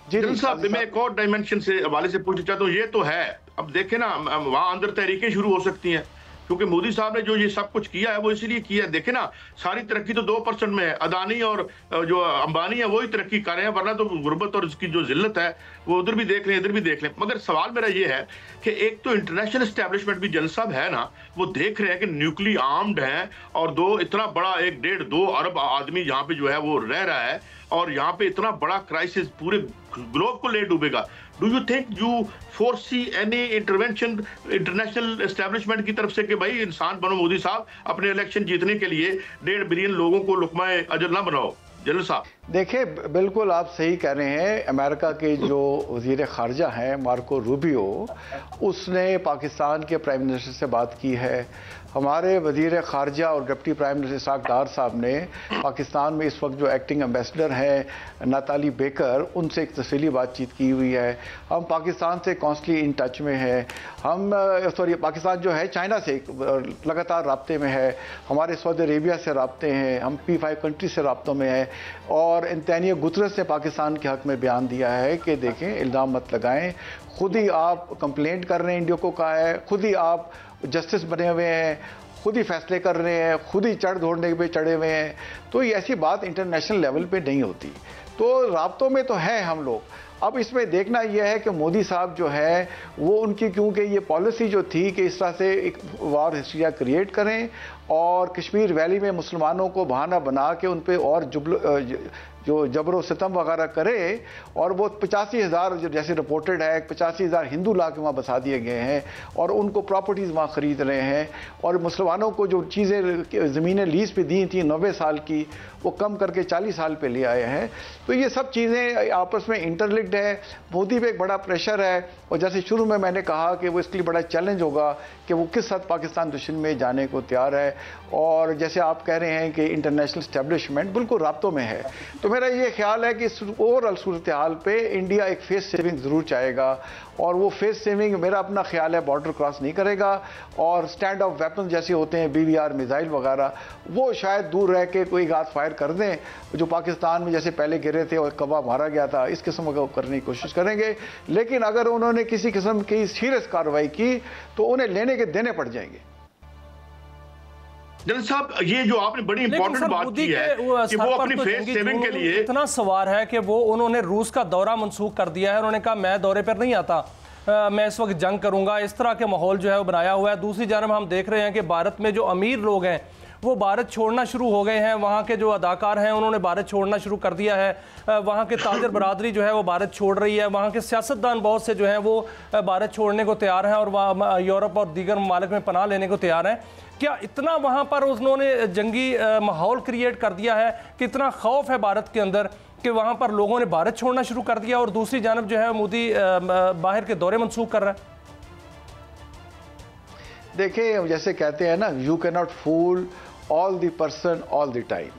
जी general साहब, मैं साहब। एक और डायमेंशन से हवाले से पूछना चाहता हूँ। ये तो है, अब देखें ना, वहां अंदर तहरीकें शुरू हो सकती हैं, क्योंकि मोदी साहब ने जो ये सब कुछ किया है वो इसलिए किया है। देखे ना, सारी तरक्की तो 2% में है। अदानी और जो अंबानी है वही तरक्की कर रहे हैं, वरना तो गुर्बत और इसकी जो जिल्लत है वो उधर भी देख लें, इधर भी देख लें। मगर सवाल मेरा ये है कि एक तो इंटरनेशनल एस्टेब्लिशमेंट भी जनरल साहब है ना, वो देख रहे हैं कि न्यूक्लियर आर्म्ड है, और दो इतना बड़ा 1.5-2 अरब आदमी यहाँ पे जो है वो रह रहा है, और यहाँ पे इतना बड़ा क्राइसिस पूरे ग्लोब को ले डूबेगा। Do you think you foresee any intervention international establishment की तरफ से कि भाई इंसान बनो मोदी साहब, अपने इलेक्शन जीतने के लिए 1.5 बिलियन लोगों को लुकमाए अजर ना बनाओ? जनरल साहब देखिए, बिल्कुल आप सही कह रहे हैं। अमेरिका के जो वज़ीर ख़ारजा हैं मार्को रूबियो, उसने पाकिस्तान के प्राइम मिनिस्टर से बात की है। हमारे वज़ीर ख़ारजा और डिप्टी प्राइम मिनिस्टर इसाक डार साहब ने पाकिस्तान में इस वक्त जो एक्टिंग एम्बेसडर हैं नाताली बेकर, उनसे एक तफसीली बातचीत की हुई है। हम पाकिस्तान से कॉन्स्टली इन टच में हैं। हम पाकिस्तान जो है चाइना से लगातार राब्ते में है, हमारे सऊदी अरेबिया से राब्ते हैं, हम P5 कंट्री से राब्तों में हैं। और एंटोनियो गुतरस ने पाकिस्तान के हक़ में बयान दिया है कि देखें, इल्ज़ाम मत लगाएं, खुद ही आप कंप्लेंट कर रहे हैं, इंडिया को कहा है, खुद ही आप जस्टिस बने हुए हैं, खुद ही फैसले कर रहे हैं, खुद ही चढ़ दौड़ने पे चढ़े हुए हैं। तो ये ऐसी बात इंटरनेशनल लेवल पे नहीं होती। तो राब्तों में तो हैं हम लोग। अब इसमें देखना यह है कि मोदी साहब जो है वो उनकी, क्योंकि ये पॉलिसी जो थी कि इस तरह से एक वार हिस्ट्रिया क्रिएट करें और कश्मीर वैली में मुसलमानों को बहाना बना के उन पर और जो जबरो सितम वगैरह करे, और वो 85,000 जो जैसे रिपोर्टेड है 85,000 हिंदू ला के वहाँ बसा दिए गए हैं और उनको प्रॉपर्टीज़ वहाँ ख़रीद रहे हैं, और मुसलमानों को जो चीज़ें ज़मीनें लीज़ पे दी थी 90 साल की, वो कम करके 40 साल पे ले आए हैं। तो ये सब चीज़ें आपस में इंटरलिंक्ड है। मोदी पे एक बड़ा प्रेशर है, और जैसे शुरू में मैंने कहा कि वो इसके लिए बड़ा चैलेंज होगा कि वो किस हद पाकिस्तान दुश्मन में जाने को तैयार है। और जैसे आप कह रहे हैं कि इंटरनेशनल इस्टेब्लिशमेंट बिल्कुल राब्तों में है, तो मेरा ये ख्याल है कि ओवरऑल सूरत हाल पे इंडिया एक फेस सेविंग ज़रूर चाहेगा, और वो फेस सेविंग मेरा अपना ख्याल है बॉर्डर क्रॉस नहीं करेगा, और स्टैंड ऑफ वेपन जैसे होते हैं BVR मिसाइल वगैरह, वो शायद दूर रह के कोई गात फायर कर दें, जो पाकिस्तान में जैसे पहले गिरे थे और कब्बा मारा गया था, इस किस्म का करने की कोशिश करेंगे। लेकिन अगर उन्होंने किसी किस्म की सीरियस कार्रवाई की तो उन्हें लेने के देने पड़ जाएंगे। जनरल साहब, ये जो आपने बड़ी इंपॉर्टेंट बात की है कि वो अपनी फेस सेविंग के लिए इतना सवार है कि वो उन्होंने रूस का दौरा मनसूख कर दिया है। उन्होंने कहा मैं दौरे पर नहीं आता, मैं इस वक्त जंग करूंगा। इस तरह के माहौल जो है वो बनाया हुआ है। दूसरी जानब हम देख रहे हैं कि भारत में जो अमीर लोग हैं वो भारत छोड़ना शुरू हो गए हैं। वहाँ के जो अदाकार हैं उन्होंने भारत छोड़ना शुरू कर दिया है। वहाँ के ताजर बरादरी जो है वो भारत छोड़ रही है। वहाँ के सियासतदान बहुत से जो हैं वो भारत छोड़ने को तैयार हैं और वहाँ यूरोप और दीगर ममालिक में पनाह लेने को तैयार हैं। क्या इतना वहाँ पर उन्होंने जंगी माहौल क्रिएट कर दिया है कि इतना खौफ है भारत के अंदर कि वहाँ पर लोगों ने भारत छोड़ना शुरू कर दिया, और दूसरी जानब जो है मोदी बाहर के दौरे मनसूख कर रहा है? देखिए, जैसे कहते हैं ना, you can not fool all the person all the time.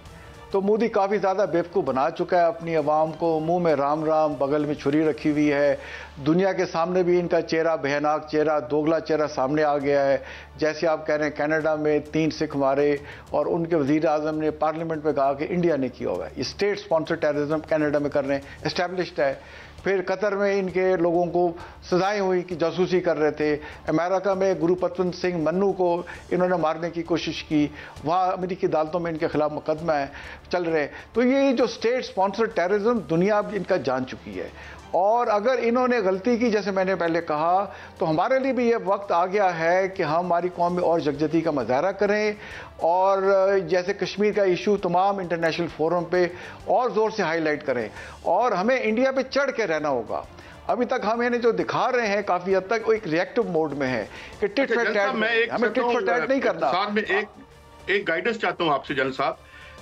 तो मोदी काफ़ी ज़्यादा बेवकूफ़ बना चुका है अपनी आवाम को। मुंह में राम राम, बगल में छुरी रखी हुई है। दुनिया के सामने भी इनका चेहरा, भयानक चेहरा, दोगला चेहरा सामने आ गया है। जैसे आप कह रहे हैं, कनाडा में 3 सिख मारे और उनके वज़ीर आज़म ने पार्लियामेंट में कहा कि इंडिया ने किया हुआ है। ये स्टेट स्पॉन्सर टेररिज्म कनाडा में कर रहे हैं, एस्टेब्लिश्ड है। फिर कतर में इनके लोगों को सजाएं हुई कि जासूसी कर रहे थे। अमेरिका में गुरुपतवंत सिंह मन्नू को इन्होंने मारने की कोशिश की, वहाँ अमेरिकी अदालतों में इनके खिलाफ मुकदमा है चल रहे। तो ये जो स्टेट स्पॉन्सर टेररिज्म दुनिया इनका जान चुकी है, और अगर इन्होंने गलती की, जैसे मैंने पहले कहा, तो हमारे लिए भी ये वक्त आ गया है कि हम हमारी कौम में और यकजहती का मुजाहरा करें, और जैसे कश्मीर का इशू तमाम इंटरनेशनल फोरम पे और ज़ोर से हाईलाइट करें, और हमें इंडिया पे चढ़ के रहना होगा। अभी तक हम इन्हें जो दिखा रहे हैं काफ़ी हद तक वो एक रिएक्टिव मोड में है कि टिट फॉर टैट, हमें टिट फॉर टैट नहीं करना। साथ में एक गाइडेंस चाहता हूँ आपसे जनरल साहब।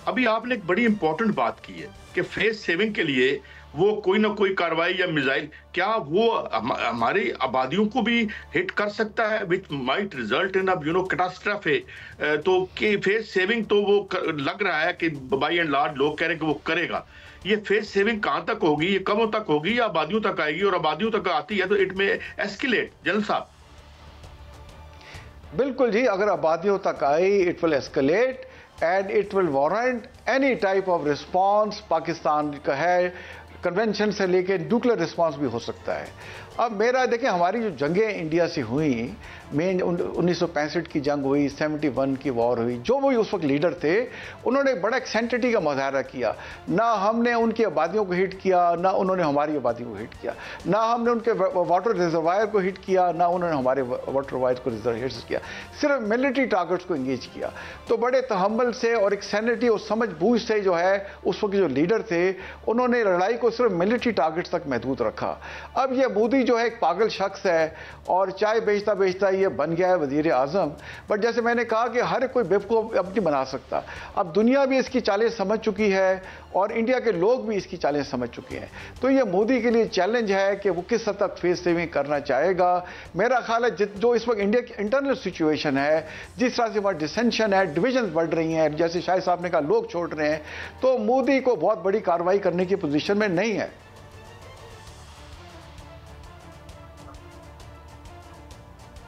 अभी आपने एक बड़ी इंपॉर्टेंट बात की है कि फेस सेविंग के लिए वो कोई ना कोई कार्रवाई या मिसाइल, क्या वो हमारी आबादियों को भी हिट कर सकता है, विच माइट रिजल्ट इन कैटास्ट्रोफे? तो कि फेस सेविंग तो वो लग रहा है कि बाई एंड लार्ज लोग कह रहे हैं कि वो करेगा। ये फेस सेविंग कहाँ तक होगी, ये कमों तक होगी या आबादियों तक आएगी? और आबादियों तक आती है तो इट में एस्केलेट। जनरल साहब बिल्कुल जी, अगर आबादियों तक I it will escalate and it will warrant any type of response. Pakistan का है कन्वेंशन से लेकर न्यूक्लियर रिस्पांस भी हो सकता है। अब मेरा देखें, हमारी जो जंगें इंडिया से हुई, मेन 1965 की जंग हुई, 71 की वॉर हुई, जो वो उस वक्त लीडर थे उन्होंने बड़ा एक्सेंट्रिटी का मुजाहरा किया। ना हमने उनकी आबादियों को हिट किया, ना उन्होंने हमारी आबादियों को हिट किया, ना हमने उनके वाटर रिजर्वायर को हिट किया, ना उन्होंने हमारे वाटर रिजर्वायर को हिट किया, सिर्फ मिलिट्री टारगेट्स को इंगेज किया। तो बड़े तहम्मुल से और एक सैनिटी और समझ बूझ से जो है उस वक्त जो लीडर थे उन्होंने लड़ाई को सिर्फ मिलिट्री टारगेट्स तक महदूद रखा। अब ये मोदी जो है एक पागल शख्स है और चाय बेचता बेचता ये बन गया है वजीर आजम। बट जैसे मैंने कहा कि हर कोई बेवकूफ अब नहीं बना सकता। अब दुनिया भी इसकी चालें समझ चुकी है और इंडिया के लोग भी इसकी चालें समझ चुके हैं। तो ये मोदी के लिए चैलेंज है कि वो किस हद तक फेस सेविंग करना चाहेगा। मेरा ख्याल है जो इस वक्त इंडिया की इंटरनल सिचुएशन है, जिस तरह से वहाँ डिसेंशन है, डिविजन बढ़ रही हैं, जैसे शाहिद साहब ने कहा लोग छोड़ रहे हैं, तो मोदी को बहुत बड़ी कार्रवाई करने की पोजीशन में नहीं है।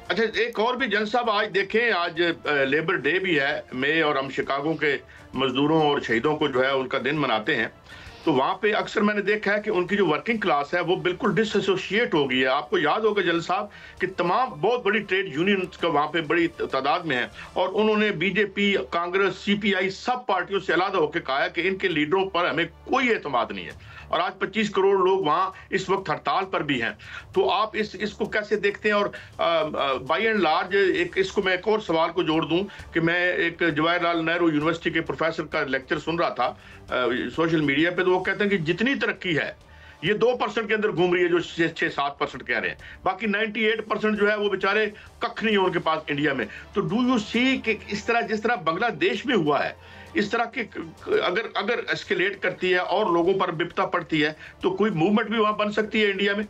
अच्छा, एक और भी जन साहब, आज देखें, आज लेबर डे भी है मई, और हम शिकागो के मजदूरों और शहीदों को जो है उनका दिन मनाते हैं। तो वहां पे अक्सर मैंने देखा है कि उनकी जो वर्किंग क्लास है वो बिल्कुल डिसएसोसिएट हो गई है। आपको याद होगा जल साहब कि तमाम बहुत बड़ी ट्रेड यूनियन का वहां पे बड़ी तादाद में है, और उन्होंने बीजेपी, कांग्रेस, सीपीआई सब पार्टियों से अलग होकर कहा है कि इनके लीडरों पर हमें कोई एतमाद नहीं है। और आज 25 करोड़ लोग वहां इस वक्त हड़ताल पर भी हैं। तो आप इसको कैसे देखते हैं? और बाई एंड लार्ज इसको मैं एक और सवाल को जोड़ दूं कि मैं एक जवाहरलाल नेहरू यूनिवर्सिटी के प्रोफेसर का लेक्चर सुन रहा था सोशल मीडिया पे, तो वो कहते हैं कि जितनी तरक्की है ये 2% के अंदर घूम रही है, जो 6-7% कह रहे हैं, बाकी 98% जो है वो बेचारे कख नहीं है उनके पास इंडिया में। तो डू यू सी कि इस तरह जिस तरह बांग्लादेश में हुआ है, इस तरह के अगर एस्केलेट करती है और लोगों पर विपदा पड़ती है, तो कोई मूवमेंट भी वहां बन सकती है इंडिया में?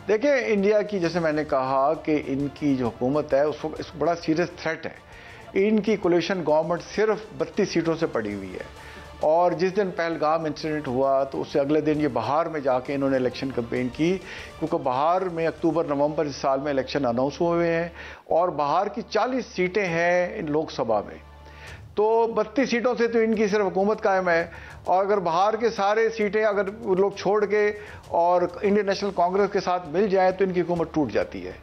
देखिए, इंडिया की जैसे मैंने कहा कि इनकी जो हुकूमत है उसको बड़ा सीरियस थ्रेट है। इनकी कोलिशन गवर्नमेंट सिर्फ 32 सीटों से पड़ी हुई है, और जिस दिन पहलगाम इंसिडेंट हुआ तो उससे अगले दिन ये बिहार में जाके इन्होंने इलेक्शन कैंपेन की, क्योंकि बिहार में अक्टूबर नवंबर इस साल में इलेक्शन अनाउंस हुए हैं और बिहार की 40 सीटें हैं इन लोकसभा में। तो 32 सीटों से तो इनकी सिर्फ हुकूमत कायम है, और अगर बिहार के सारे सीटें अगर वो लोग छोड़ के और इंडियन नेशनल कांग्रेस के साथ मिल जाए तो इनकी हुकूमत टूट जाती है।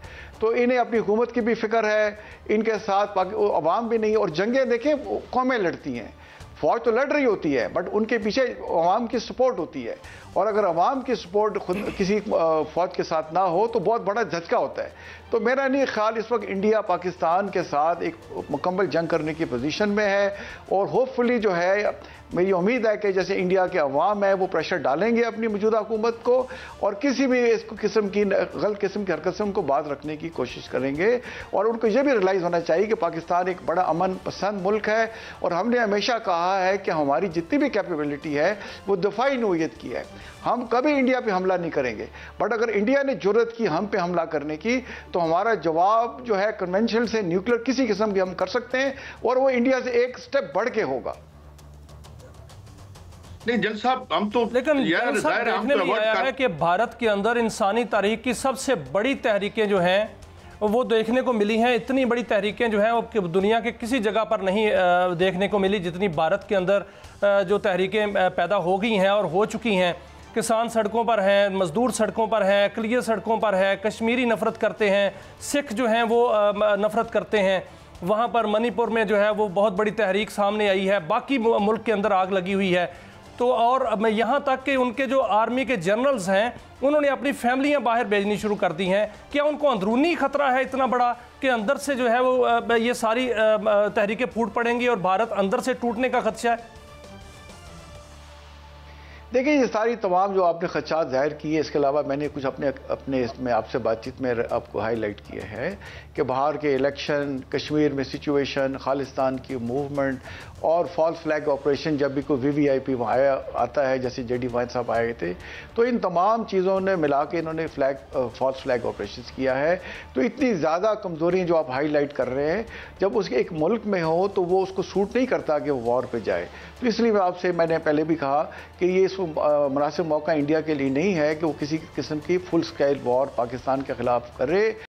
तो इन्हें अपनी हुकूमत की भी फिक्र है, इनके साथ अवाम भी नहीं। और जंगें देखें, कौमें लड़ती हैं, फौज तो लड़ रही होती है, बट उनके पीछे अवाम की सपोर्ट होती है, और अगर अवाम की सपोर्ट खुद किसी फौज के साथ ना हो तो बहुत बड़ा झटका होता है। तो मेरा नहीं ख्याल इस वक्त इंडिया पाकिस्तान के साथ एक मुकम्मल जंग करने की पोजीशन में है, और होपफुली जो है मेरी उम्मीद है कि जैसे इंडिया के अवाम है वो प्रेशर डालेंगे अपनी मौजूदा हुकूमत को, और किसी भी इस किस्म की गलत किस्म की हरकत से उनको बात रखने की कोशिश करेंगे। और उनको ये भी रियलाइज़ होना चाहिए कि पाकिस्तान एक बड़ा अमन पसंद मुल्क है, और हमने हमेशा कहा है कि हमारी जितनी भी कैपेबिलिटी है वो दफाई नौयत की है। हम कभी इंडिया पे हमला नहीं करेंगे, बट अगर इंडिया ने जुर्रत की हम पे हमला करने की तो हमारा जवाब जो है कन्वेंशन से न्यूक्लियर किसी किस्म की हम कर सकते हैं, और वो इंडिया से एक स्टेप बढ़ के होगा। नहीं जन साहब, हम तो लेकिन देखने में आया है कि भारत के अंदर इंसानी तारीख की सबसे बड़ी तहरीकें जो हैं वो देखने को मिली हैं। इतनी बड़ी तहरीकें जो हैं वो दुनिया के किसी जगह पर नहीं देखने को मिली जितनी भारत के अंदर जो तहरीकें पैदा हो गई हैं और हो चुकी हैं। किसान सड़कों पर हैं, मजदूर सड़कों पर हैं, क्लियर सड़कों पर है, कश्मीरी नफरत करते हैं, सिख जो हैं वो नफरत करते हैं। वहाँ पर मणिपुर में जो है वो बहुत बड़ी तहरीक सामने आई है, बाकी मुल्क के अंदर आग लगी हुई है। तो और मैं यहाँ तक कि उनके जो आर्मी के जनरल्स हैं उन्होंने अपनी फैमिलियाँ बाहर भेजनी शुरू कर दी हैं। क्या उनको अंदरूनी खतरा है इतना बड़ा कि अंदर से जो है वो ये सारी तहरीकें फूट पड़ेंगी और भारत अंदर से टूटने का खदशा है? देखिए, ये सारी तमाम जो आपने खदशात जाहिर किए, इसके अलावा मैंने कुछ अपने इसमें आपसे बातचीत में आपको हाईलाइट किए हैं कि बाहर के इलेक्शन, कश्मीर में सिचुएशन, खालिस्तान की मूवमेंट और फॉल्स फ्लैग ऑपरेशन, जब भी कोई वीवीआईपी वहाँ आता है जैसे जेडी वाहिद साहब आए थे, तो इन तमाम चीज़ों ने मिला के इन्होंने फॉल्स फ्लैग ऑपरेशन किया है। तो इतनी ज़्यादा कमज़ोरी जो आप हाईलाइट कर रहे हैं, जब उसके एक मुल्क में हो तो वो उसको सूट नहीं करता कि वो वॉर पे जाए। तो इसलिए मैंने पहले भी कहा कि ये मुनासिब मौका इंडिया के लिए नहीं है कि वो किसी किस्म की फुल स्केल वॉर पाकिस्तान के खिलाफ करे।